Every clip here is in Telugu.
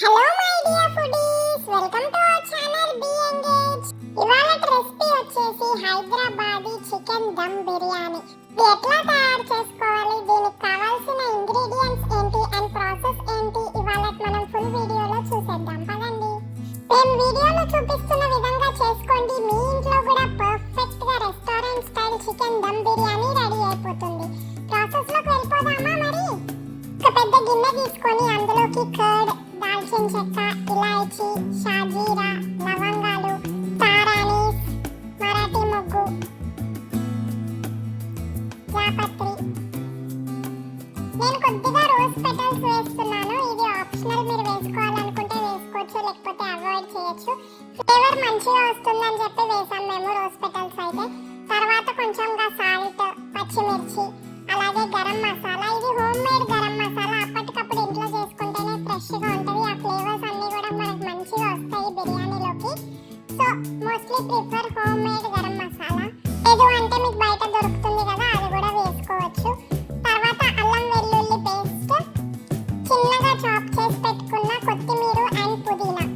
Hello my dear foodies, welcome to our channel B engage. ఇవాళ రెసిపీ వచ్చేసి హైదరాబాదీ చికెన్ దమ్ బిర్యానీ. ఇది ఎట్లా తయారు చేసుకోవాలి, దీనికి కావాల్సిన ఇంగ్రీడియెంట్స్ ఏంటి అండ్ ప్రాసెస్ ఏంటి, ఇవాళ మనం ఫుల్ వీడియోలో చూసేద్దాం. పదండి. నేను వీడియోలో చూపిస్తున్న విధంగా చేసుకోండి, మీ ఇంట్లో కూడా పర్ఫెక్ట్ గా restaurant style chicken dum biryani ready అయిపోతుంది. ప్రాసెస్ లోకి వెళ్ళిపోదామా మరి? ఒక పెద్ద గిన్నె తీసుకొని అందులోకి కర్డ్, దాల్చిన చెక్క, ఇలాయచీ, షాజీరా, లవంగాలు, స్టార్ అనీస్, మరాఠీ మొగ్గు, జాపత్రి. నేను కొద్దిగా రోజ్ పెటల్స్ వేస్తున్నాను. ఇది ఆప్షనల్, మీరు వేసుకోవాలనుకుంటే వేసుకోవచ్చు, లేకపోతే అవాయిడ్ చేయొచ్చు. ఫ్లేవర్ మంచిగా వస్తుందని చెప్పి వేసాం మేము రోజ్ పెటల్స్ అయితే. తర్వాత కొంచెంగా సాల్ట్, పచ్చిమిర్చి, అలాగే గరం మసాలా. ఇది హోమ్ మేడ్ గరం మసాలా, అప్పటికప్పుడు ఇంట్లో చేసుకుంటేనే ఫ్రెష్గా ఉంటుంది. ఆ ఫ్లేవర్స్ అన్నీ కూడా మనకు మంచిగా వస్తాయి బిర్యానీలోకి. So mostly prefer home made garam masala. లేదు అంటే మీకు బయట దొరుకుతుంది కదా, అది కూడా వేసుకోవచ్చు. తర్వాత అల్లం వెల్లుల్లి పేస్ట్, చిన్నగా చాప్ చేసి పెట్టుకున్న కొత్తిమీర అండ్ పుదీనా.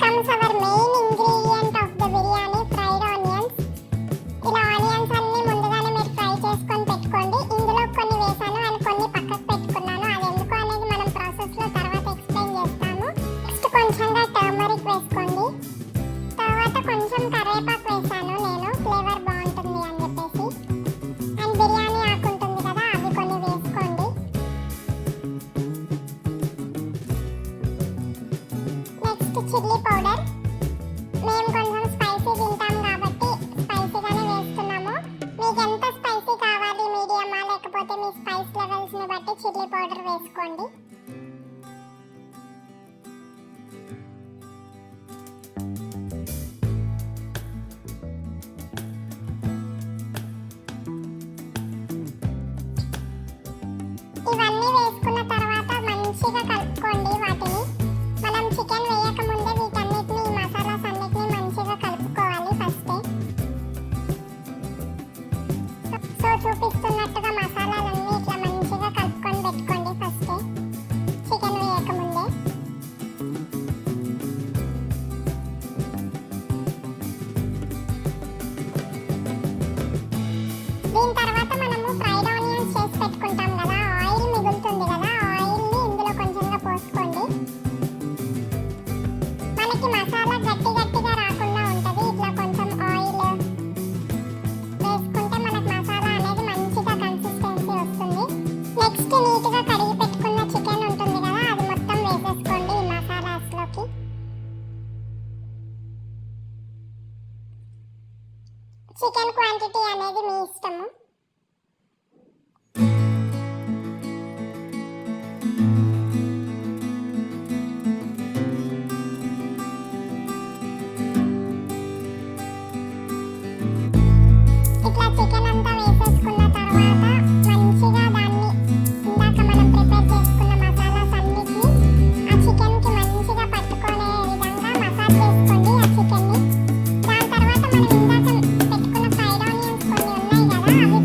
Comes our main ingredient of the biryani, fried onions. ఇలా ఆనియన్స్ అన్ని ముందుగానే మీరు ఫ్రై చేసుకొని పెట్టుకోండి. ఇందులో కొన్ని వేసాను అండ్ కొన్ని పక్కకు పెట్టుకున్నాను. అది ఎందుకు అనేది మనం ప్రాసెస్లో తర్వాత ఎక్స్ప్లెయిన్ చేస్తాము. నెక్స్ట్ కొంచెంగా టర్మరిక్ వేసుకోండి. తర్వాత కొంచెం కరివేపాకు వేసాను నేను, ఫ్లేవర్ బాగుంటుంది అని చెప్పేసి. అండ్ బిర్యానీ ఆకు ఉంటుంది కదా, అవి కొన్ని వేసుకోండి. Next chilli powder. మేము కొంచెం స్పైసీ తింటాం కాబట్టి స్పైసీగానే వేస్తున్నాము. మీకు ఎంత స్పైసీ కావాలి, మీడియమా లేకపోతే మీ స్పైస్ లెవెల్స్ని బట్టి చిల్లీ పౌడర్ వేసుకోండి. ఇవన్నీ వేసుకున్న తర్వాత మంచిగా కలుపుకోండి వాటిని. మనం చికెన్ వేయక ముందే వీటన్నిటిని, ఈ మసాలాస్ అన్నిటిని మంచిగా కలుపుకోవాలి ఫస్టే. సో చూపిస్తున్నట్టుగా మసాలాలన్నీ ఇట్లా మంచిగా కలుపుకొని పెట్టుకోండి ఫస్టే, చికెన్ వేయక ముందే. దీని తర్వాత మనము ఫ్రైడ్ ఆనియన్స్ చేసి పెట్టుకుంటాం కదా, ఆయిల్ మిగులుతుంది కదా, ఆయిల్ని ఇందులో కొంచెంగా పోసుకోండి. మనకి మసాలా గట్టి గట్టిగా రాకుండా ఉంటుంది. ఇట్లా కొంచెం ఆయిల్ వేసుకుంటే మనకు మసాలా అనేది మంచిగా కన్సిస్టెన్సీ వస్తుంది. నెక్స్ట్ నీట్గా కడిగి పెట్టుకున్న చికెన్ ఉంటుంది కదా, అది మొత్తం వేసేసుకోండి ఈ మసాలాస్లోకి. చికెన్ క్వాంటిటీ అనేది మీ ఇష్టము. ఇట్లా చికెన్ అంతా వేసేసుకున్న తర్వాత మంచిగా దాన్ని, ఇందాక మనం ప్రిపేర్ చేసుకున్న మసాలాస్ అన్నిటిని ఆ చికెన్కి మంచిగా పట్టుకునే విధంగా మసాజ్ చేసుకోండి ఆ చికెన్ని. దాని తర్వాత మనం ఇందాక పెట్టుకున్న ఫ్రైడ్ ఆనియన్స్ కొన్ని ఉన్నాయి కదా, అవి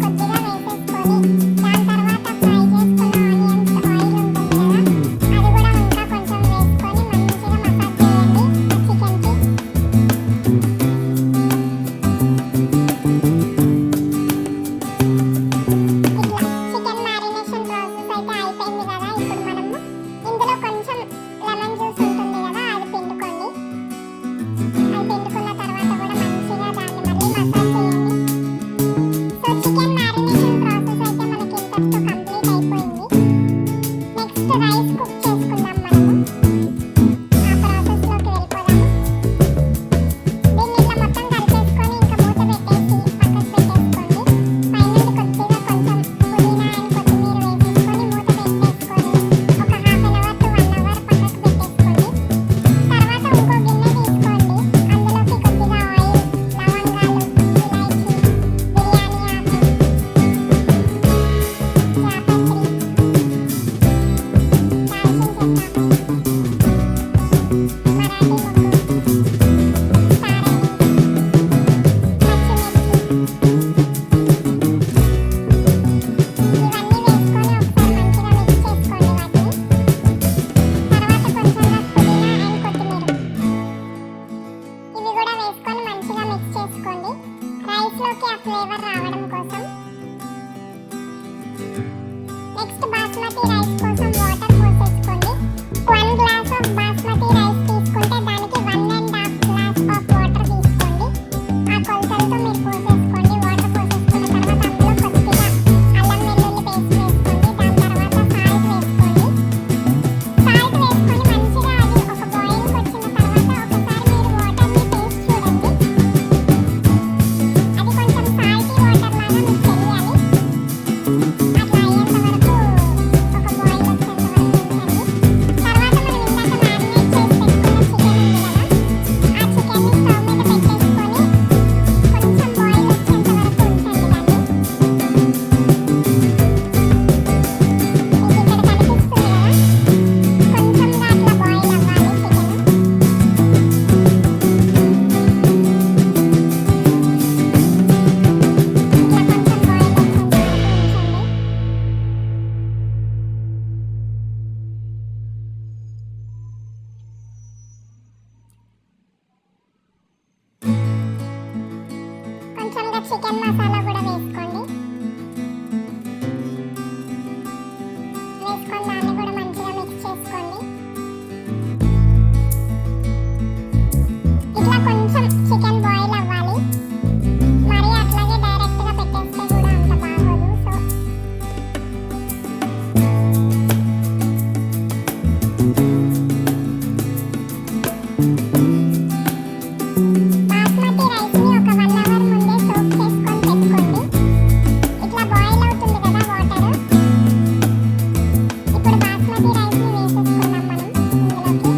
చికెన్ మసాలా కూడా వేసుకోండి. వేసుకొని దాన్ని కూడా మంచిగా మిక్స్ చేసుకోండి. ఇట్లా కొంచెం చికెన్ బాయిల్ అవ్వాలి. మరి అట్లాగే డైరెక్ట్ గా పెట్టేస్తే కూడా అంత బాగోదు. సో బాస్మతి రైస్ ని ఒక 1 అవర్ ముందే సోక్ చేసుకొని పెట్టుకోండి. ఇట్లా బాయిల్ అవుతుంది కదా వాటర్. ఇప్పుడు బాస్మతి రైస్ ని వేసేసుకుందాం మనం ఇందులోకి.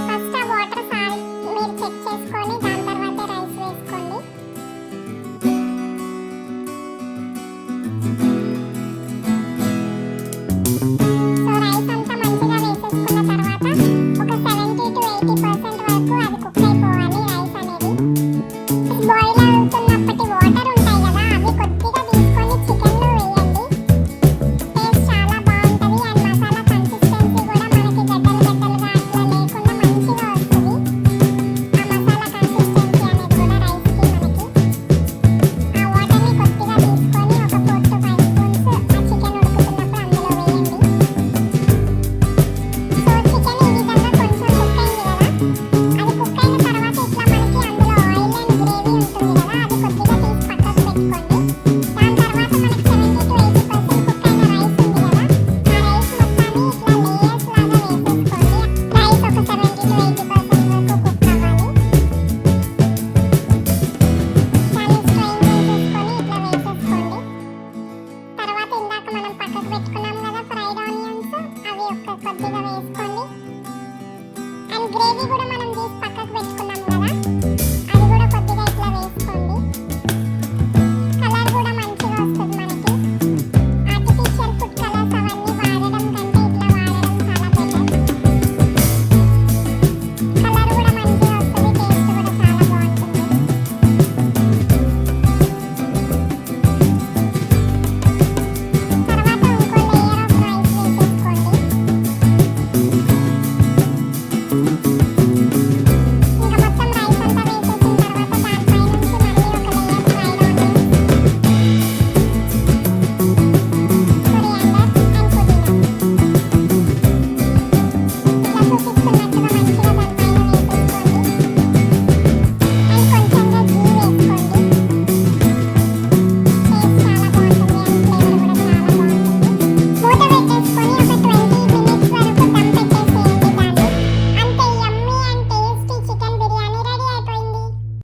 ఫస్ట్ ఆ వాటర్ సాల్ట్ మీరు చెక్ చేసుకొని దాని తర్వాత రైస్ వేసుకోండి.